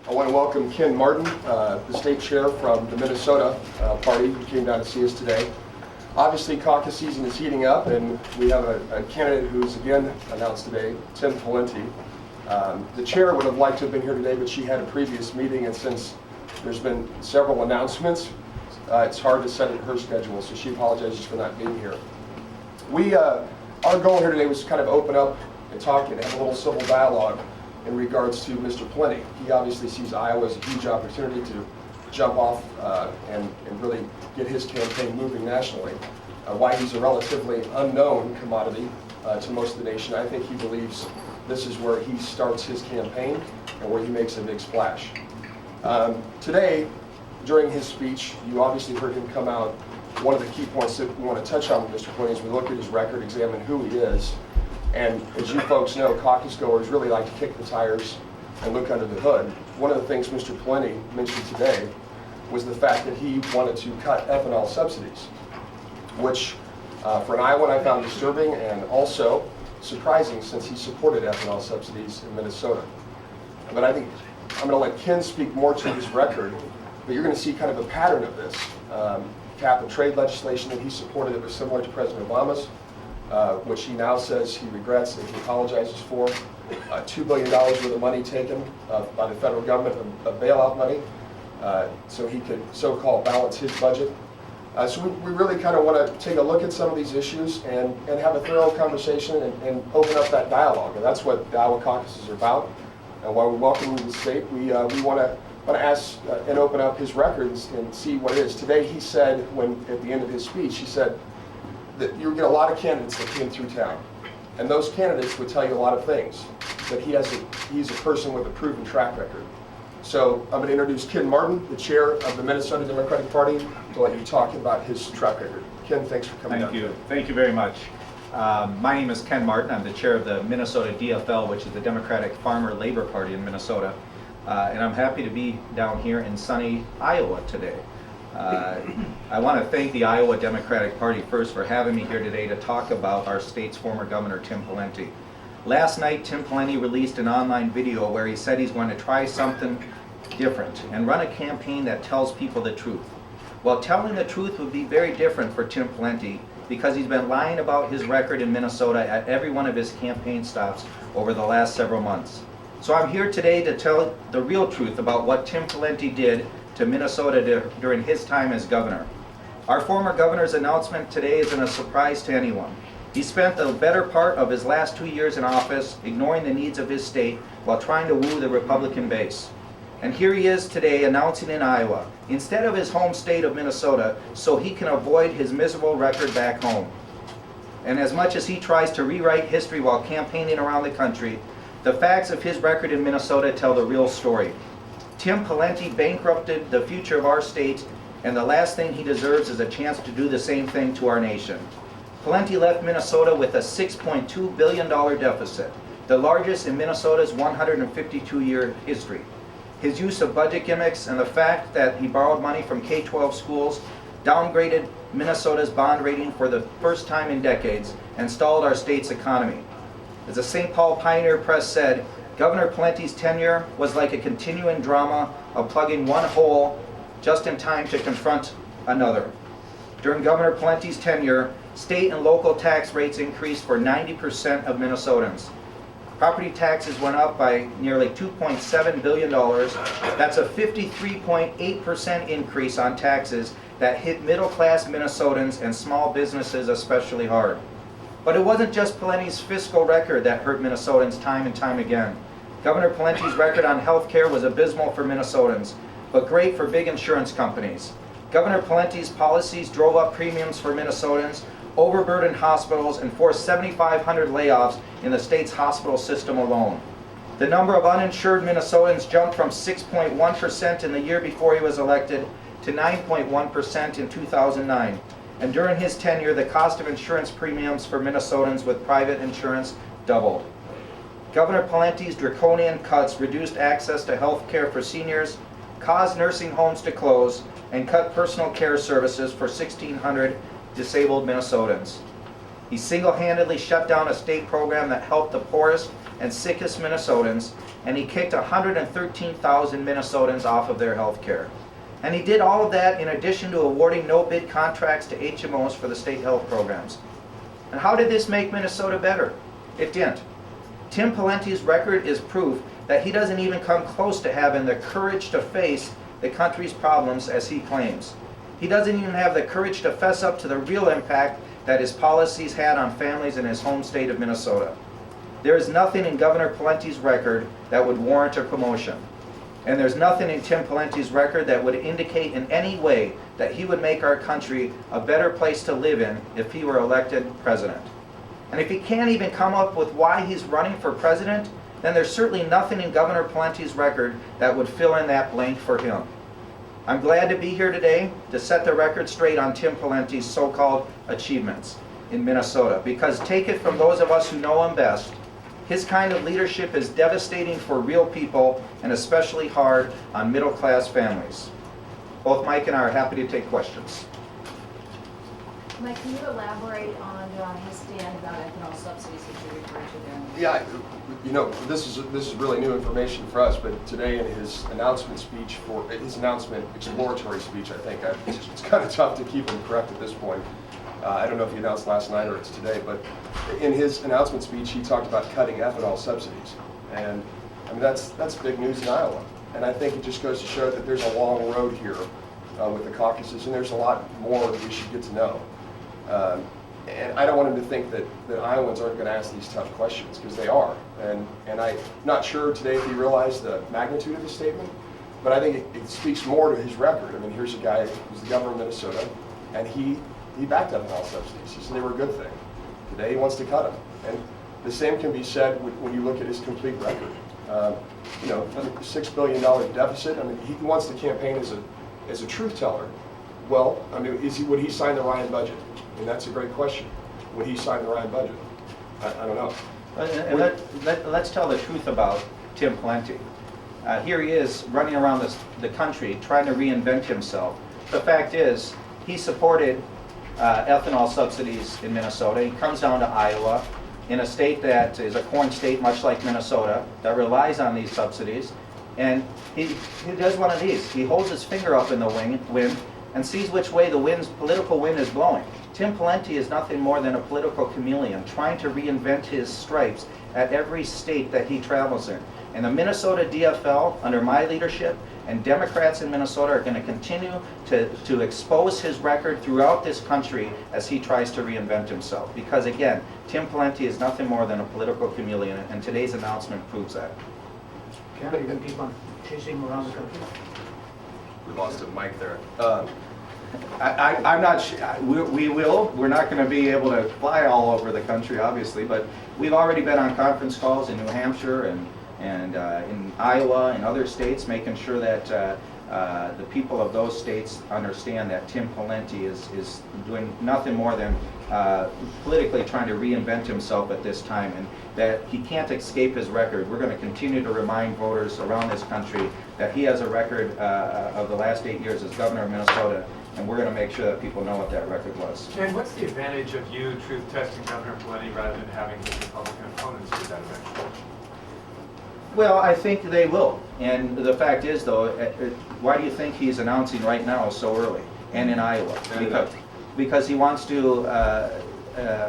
I want to welcome Ken Martin, the state chair from the Minnesota party, who came down to see us today. Obviously, caucus season is heating up, and we have a candidate who's again announced today, Tim Pawlenty. The chair would have liked to have been here today, but she had a previous meeting, and since there's been several announcements, it's hard to set her schedule, so she apologizes for not being here. Our goal here today was to kind of open up and talk and have a little civil dialogue in regards to Mr. Pawlenty. He obviously sees Iowa as a huge opportunity to jump off and really get his campaign moving nationally. Why he's a relatively unknown commodity to most of the nation, I think he believes this is where he starts his campaign and where he makes a big splash. Today, during his speech, you obviously heard him come out. One of the key points that we want to touch on with Mr. Pawlenty is we look at his record, examine who he is, and as you folks know, caucus goers really like to kick the tires and look under the hood. One of the things Mr. Pawlenty mentioned today was the fact that he wanted to cut ethanol subsidies, which for an Iowan I found disturbing and also surprising, since he supported ethanol subsidies in Minnesota. But I think I'm going to let Ken speak more to his record, but you're going to see kind of a pattern of this. Cap and trade legislation that he supported that was similar to President Obama's, which he now says he regrets and he apologizes for. $2 billion worth of money taken by the federal government, of bailout money, so he could so-called balance his budget. So we really kind of want to take a look at some of these issues and have a thorough conversation and open up that dialogue. And that's what the Iowa caucuses are about. And while we welcome him to the state, we want to ask and open up his records and see what it is. Today he said, at the end of his speech, he said that you get a lot of candidates that came through town. And those candidates would tell you a lot of things, that he's a person with a proven track record. So I'm going to introduce Ken Martin, the chair of the Minnesota Democratic Party, to let you talk about his track record. Ken, thanks for coming. Thank you. Thank you very much. My name is Ken Martin. I'm the chair of the Minnesota DFL, which is the Democratic Farmer Labor Party in Minnesota. And I'm happy to be down here in sunny Iowa today. I want to thank the Iowa Democratic Party first for having me here today to talk about our state's former governor, Tim Pawlenty. Last night, Tim Pawlenty released an online video where he said he's going to try something different and run a campaign that tells people the truth. Well, telling the truth would be very different for Tim Pawlenty because he's been lying about his record in Minnesota at every one of his campaign stops over the last several months. So I'm here today to tell the real truth about what Tim Pawlenty did to Minnesota during his time as governor. Our former governor's announcement today isn't a surprise to anyone. He spent the better part of his last 2 years in office ignoring the needs of his state while trying to woo the Republican base. And here he is today announcing in Iowa, instead of his home state of Minnesota, so he can avoid his miserable record back home. And as much as he tries to rewrite history while campaigning around the country, the facts of his record in Minnesota tell the real story. Tim Pawlenty bankrupted the future of our state, and the last thing he deserves is a chance to do the same thing to our nation. Pawlenty left Minnesota with a $6.2 billion deficit, the largest in Minnesota's 152-year history. His use of budget gimmicks and the fact that he borrowed money from K-12 schools downgraded Minnesota's bond rating for the first time in decades and stalled our state's economy. As the St. Paul Pioneer Press said, Governor Pawlenty's tenure was like a continuing drama of plugging one hole just in time to confront another. During Governor Pawlenty's tenure, state and local tax rates increased for 90% of Minnesotans. Property taxes went up by nearly $2.7 billion. That's a 53.8% increase on taxes that hit middle-class Minnesotans and small businesses especially hard. But it wasn't just Pawlenty's fiscal record that hurt Minnesotans time and time again. Governor Pawlenty's record on health care was abysmal for Minnesotans, but great for big insurance companies. Governor Pawlenty's policies drove up premiums for Minnesotans, overburdened hospitals, and forced 7,500 layoffs in the state's hospital system alone. The number of uninsured Minnesotans jumped from 6.1% in the year before he was elected to 9.1% in 2009. And during his tenure, the cost of insurance premiums for Minnesotans with private insurance doubled. Governor Pawlenty's draconian cuts reduced access to health care for seniors, caused nursing homes to close, and cut personal care services for 1,600 disabled Minnesotans. He single-handedly shut down a state program that helped the poorest and sickest Minnesotans, and he kicked 113,000 Minnesotans off of their health care. And he did all of that in addition to awarding no-bid contracts to HMOs for the state health programs. And how did this make Minnesota better? It didn't. Tim Pawlenty's record is proof that he doesn't even come close to having the courage to face the country's problems as he claims. He doesn't even have the courage to fess up to the real impact that his policies had on families in his home state of Minnesota. There is nothing in Governor Pawlenty's record that would warrant a promotion. And there's nothing in Tim Pawlenty's record that would indicate in any way that he would make our country a better place to live in if he were elected president. And if he can't even come up with why he's running for president, then there's certainly nothing in Governor Pawlenty's record that would fill in that blank for him. I'm glad to be here today to set the record straight on Tim Pawlenty's so-called achievements in Minnesota, because take it from those of us who know him best, his kind of leadership is devastating for real people and especially hard on middle-class families. Both Mike and I are happy to take questions. Mike, can you elaborate on his stand about ethanol subsidies that you referred to there? Yeah, you know, this is really new information for us, but today in his announcement speech, exploratory speech, I think, it's kind of tough to keep him correct at this point. I don't know if he announced last night or it's today, but in his announcement speech, he talked about cutting ethanol subsidies. And I mean, that's big news in Iowa. And I think it just goes to show that there's a long road here with the caucuses, and there's a lot more that we should get to know. And I don't want him to think that Iowans aren't going to ask these tough questions, because they are. And I'm not sure today if he realized the magnitude of his statement, but I think it speaks more to his record. I mean, here's a guy who's the governor of Minnesota, and he backed ethanol subsidies. He said they were a good thing. Today he wants to cut them. And the same can be said when you look at his complete record. You know, $6 billion deficit. I mean, he wants to campaign as a truth teller. Well, I mean, would he sign the Ryan budget? I mean, that's a great question. Would he sign the Ryan budget? I don't know. Let's tell the truth about Tim Pawlenty. Here he is running around the country trying to reinvent himself. The fact is, he supported ethanol subsidies in Minnesota. He comes down to Iowa, in a state that is a corn state much like Minnesota, that relies on these subsidies, and he does one of these. He holds his finger up in the wind and sees which way the political wind is blowing. Tim Pawlenty is nothing more than a political chameleon, trying to reinvent his stripes at every state that he travels in. And the Minnesota DFL, under my leadership, and Democrats in Minnesota are going to continue to expose his record throughout this country as he tries to reinvent himself. Because again, Tim Pawlenty is nothing more than a political chameleon, and today's announcement proves that. Can you keep on chasing him around the country? We lost a mic there. I'm not sure. We will. We're not going to be able to fly all over the country, obviously, but we've already been on conference calls in New Hampshire and in Iowa and other states, making sure that the people of those states understand that Tim Pawlenty is doing nothing more than politically trying to reinvent himself at this time, and that he can't escape his record. We're going to continue to remind voters around this country that he has a record of the last 8 years as governor of Minnesota, and we're going to make sure that people know what that record was. Ken, what's the advantage of you truth testing Governor Pawlenty rather than having his Republican opponents do that eventually? Well, I think they will. And the fact is, though, why do you think he's announcing right now so early and in Iowa? Because he wants to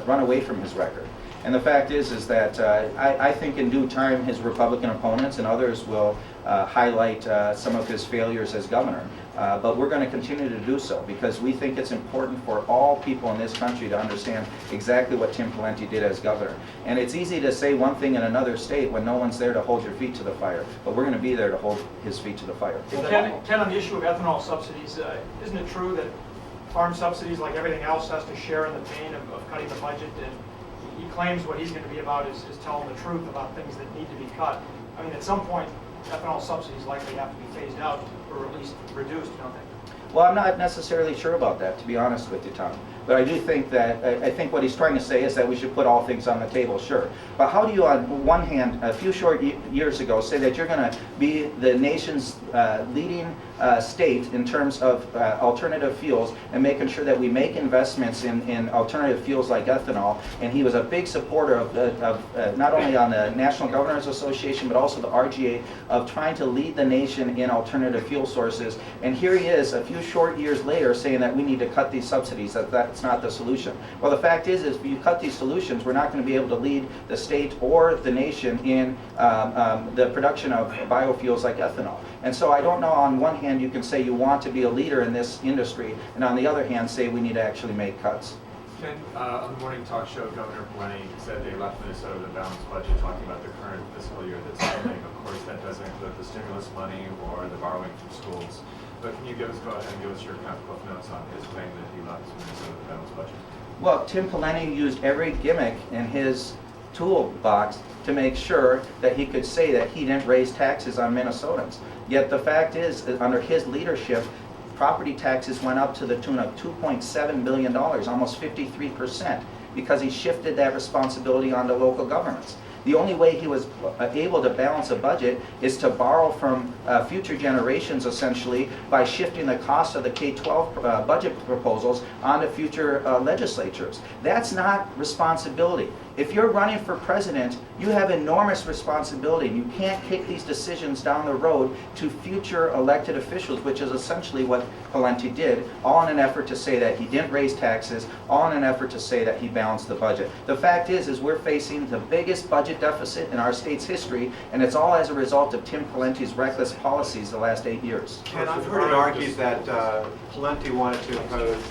run away from his record. And the fact is that I think in due time his Republican opponents and others will highlight some of his failures as governor. But we're going to continue to do so because we think it's important for all people in this country to understand exactly what Tim Pawlenty did as governor. And it's easy to say one thing in another state when no one's there to hold your feet to the fire. But we're going to be there to hold his feet to the fire. Well, Ken, on the issue of ethanol subsidies, isn't it true that farm subsidies, like everything else, has to share in the pain of cutting the budget? And he claims what he's going to be about is telling the truth about things that need to be cut. I mean, at some point, ethanol subsidies likely have to be phased out or at least reduced, don't they? Well, I'm not necessarily sure about that, to be honest with you, Tom. But I do think that, I think what he's trying to say is that we should put all things on the table, sure. But how do you, on one hand, a few short years ago, say that you're going to be the nation's leading state in terms of alternative fuels and making sure that we make investments in alternative fuels like ethanol? And he was a big supporter of not only on the National Governors Association, but also the RGA, of trying to lead the nation in alternative fuel sources. And here he is a few short years later saying that we need to cut these subsidies, that's not the solution. Well, the fact is if you cut these solutions, we're not going to be able to lead the state or the nation in the production of biofuels like ethanol. And so I don't know, on one hand you can say you want to be a leader in this industry, and on the other hand say we need to actually make cuts. Ken, on the morning talk show, Governor Pawlenty said they left Minnesota with a balanced budget, talking about the current fiscal year that's coming. Of course, that doesn't include the stimulus money or the borrowing from schools. But can you go ahead and give us your kind of cliff notes on his claim that he left Minnesota with a balanced budget? Well, Tim Pawlenty used every gimmick in his toolbox to make sure that he could say that he didn't raise taxes on Minnesotans. Yet the fact is, under his leadership, property taxes went up to the tune of $2.7 billion, almost 53%, because he shifted that responsibility onto local governments. The only way he was able to balance a budget is to borrow from future generations, essentially, by shifting the cost of the K-12 budget proposals onto future legislatures. That's not responsibility. If you're running for president, you have enormous responsibility. You can't kick these decisions down the road to future elected officials, which is essentially what Pawlenty did, all in an effort to say that he didn't raise taxes, all in an effort to say that he balanced the budget. The fact is we're facing the biggest budget deficit in our state's history, and it's all as a result of Tim Pawlenty's reckless policies the last 8 years. Ken, I've heard it argued that Pawlenty wanted to impose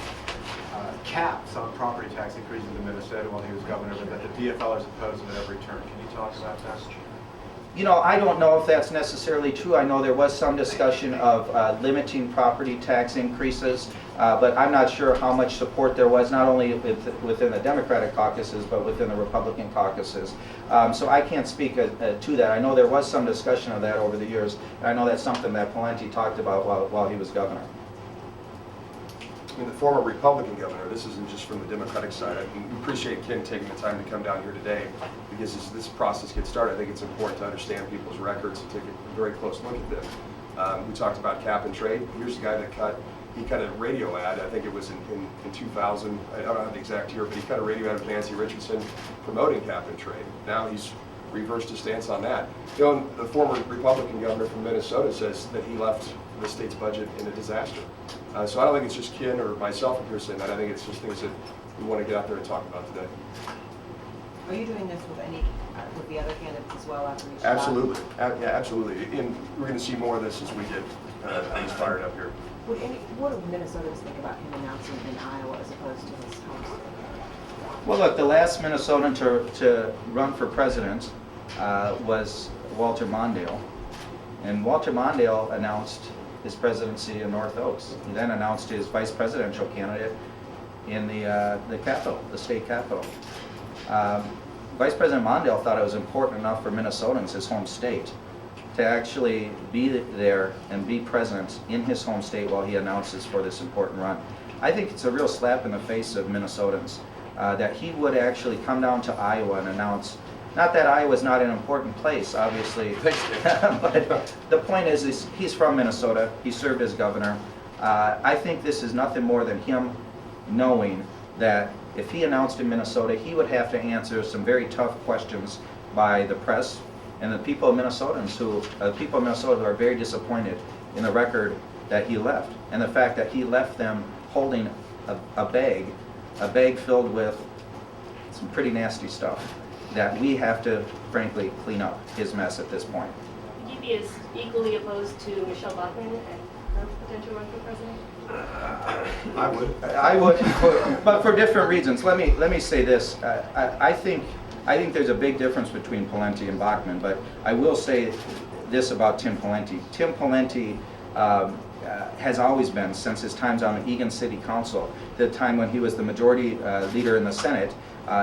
caps on property tax increases in Minnesota while he was governor, but that the DFLers opposed them at every turn. Can you talk about that? You know, I don't know if that's necessarily true. I know there was some discussion of limiting property tax increases, but I'm not sure how much support there was, not only within the Democratic caucuses, but within the Republican caucuses. So I can't speak to that. I know there was some discussion of that over the years, and I know that's something that Pawlenty talked about while he was governor. I mean, the former Republican governor, this isn't just from the Democratic side. I appreciate Ken taking the time to come down here today, because as this process gets started, I think it's important to understand people's records and take a very close look at them. We talked about cap and trade. Here's the guy that cut a radio ad, I think it was in 2000, I don't have the exact year, but he cut a radio ad with Nancy Richardson promoting cap and trade. Now he's reversed his stance on that. You know, the former Republican governor from Minnesota says that he left the state's budget in a disaster. So I don't think it's just Ken or myself up here saying that. I think it's just things that we want to get out there and talk about today. Are you doing this with the other candidates as well after each spot? Absolutely. Yeah, absolutely. And we're going to see more of this as we get things fired up here. What do Minnesotans think about him announcing in Iowa as opposed to his home state? Well, look, the last Minnesotan to run for president was Walter Mondale. And Walter Mondale announced his presidency in North Oaks. He then announced his vice presidential candidate in the capital, the state capital. Vice President Mondale thought it was important enough for Minnesotans, his home state, to actually be there and be present in his home state while he announces for this important run. I think it's a real slap in the face of Minnesotans that he would actually come down to Iowa and announce. Not that Iowa's not an important place, obviously, but the point is he's from Minnesota. He served as governor. I think this is nothing more than him knowing that if he announced in Minnesota, he would have to answer some very tough questions by the press and the people of Minnesota who are very disappointed in the record that he left, and the fact that he left them holding a bag filled with some pretty nasty stuff that we have to, frankly, clean up his mess at this point. Would you be as equally opposed to Michelle Bachmann and her potential run for president? I would. But for different reasons. Let me say this. I think there's a big difference between Pawlenty and Bachmann, but I will say this about Tim Pawlenty. Tim Pawlenty has always been, since his times on the Eagan City Council, the time when he was the majority leader in the Senate,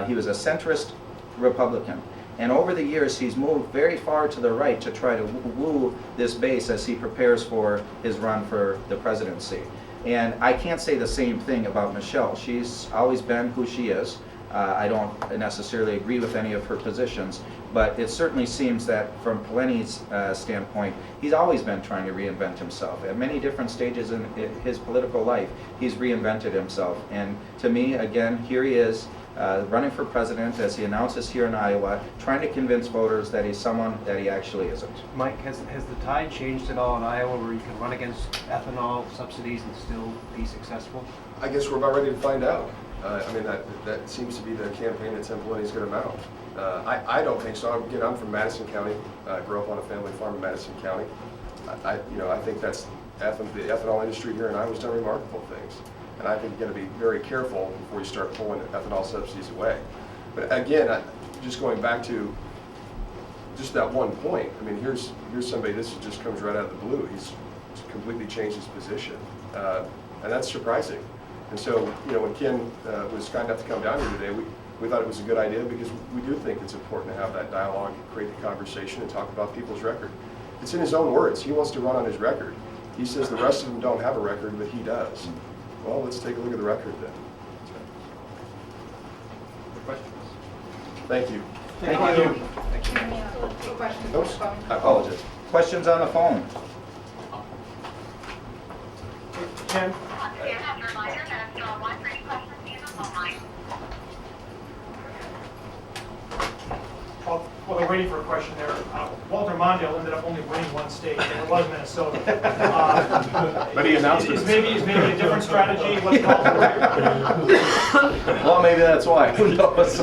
he was a centrist Republican. And over the years, he's moved very far to the right to try to woo this base as he prepares for his run for the presidency. And I can't say the same thing about Michelle. She's always been who she is. I don't necessarily agree with any of her positions, but it certainly seems that from Pawlenty's standpoint, he's always been trying to reinvent himself. At many different stages in his political life, he's reinvented himself. And to me, again, here he is, running for president, as he announces here in Iowa, trying to convince voters that he's someone that he actually isn't. Mike, has the tide changed at all in Iowa where you can run against ethanol subsidies and still be successful? I guess we're about ready to find out. I mean, that seems to be the campaign that Tim Pawlenty's going to mount. I don't think so. Again, I'm from Madison County. Grew up on a family farm in Madison County. I think that's the ethanol industry here in Iowa's done remarkable things. And I think you're going to be very careful before you start pulling ethanol subsidies away. But again, just going back to just that one point, I mean, here's somebody, this just comes right out of the blue. He's completely changed his position. And that's surprising. And so, when Ken was kind enough to come down here today, we thought it was a good idea because we do think it's important to have that dialogue, create the conversation, and talk about people's record. It's in his own words. He wants to run on his record. He says the rest of them don't have a record, but he does. Well, let's take a look at the record then. Questions? Thank you. Thank you. Oops, I apologize. Questions on the phone? Ken? While they're waiting for a question there, Walter Mondale ended up only winning one state, and it was Minnesota. But he announced it. Is maybe a different strategy? What's called? Well, maybe that's why. Who knows?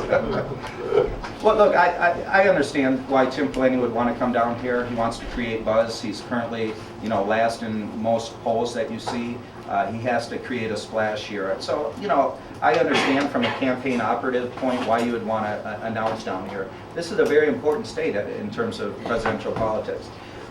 Well, look, I understand why Tim Pawlenty would want to come down here. He wants to create buzz. He's currently, last in most polls that you see. He has to create a splash here. So, I understand from a campaign operative point why you would want to announce down here. This is a very important state in terms of presidential politics.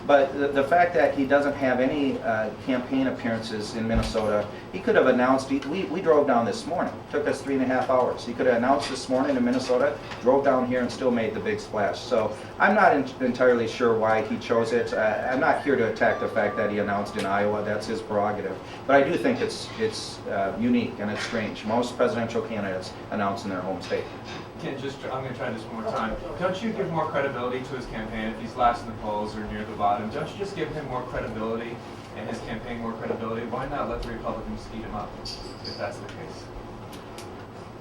But the fact that he doesn't have any campaign appearances in Minnesota, he could have announced, we drove down this morning, took us 3.5 hours. He could have announced this morning in Minnesota, drove down here and still made the big splash. So I'm not entirely sure why he chose it. I'm not here to attack the fact that he announced in Iowa, that's his prerogative. But I do think it's unique and it's strange. Most presidential candidates announce in their home state. Ken, I'm going to try this one more time. Don't you give more credibility to his campaign if he's last in the polls or near the bottom? Don't you just give him more credibility and his campaign more credibility? Why not let the Republicans eat him up if that's the case?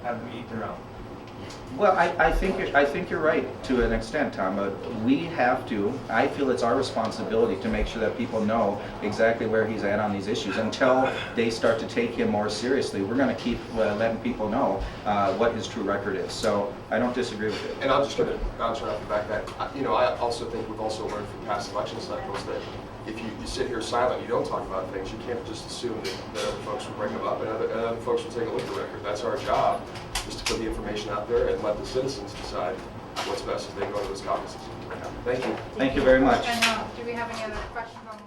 Have them eat their own. Well, I think you're right to an extent, Tom. We have to. I feel it's our responsibility to make sure that people know exactly where he's at on these issues. Until they start to take him more seriously, we're going to keep letting people know what his true record is. So I don't disagree with it. And I'm just going to bounce right off the back that, I also think we've also learned from past election cycles that if you sit here silent, you don't talk about things, you can't just assume that other folks will bring them up and other folks will take a look at the record. That's our job, is to put the information out there and let the citizens decide what's best as they go to those caucuses. Thank you. Thank you very much. And do we have any other questions on the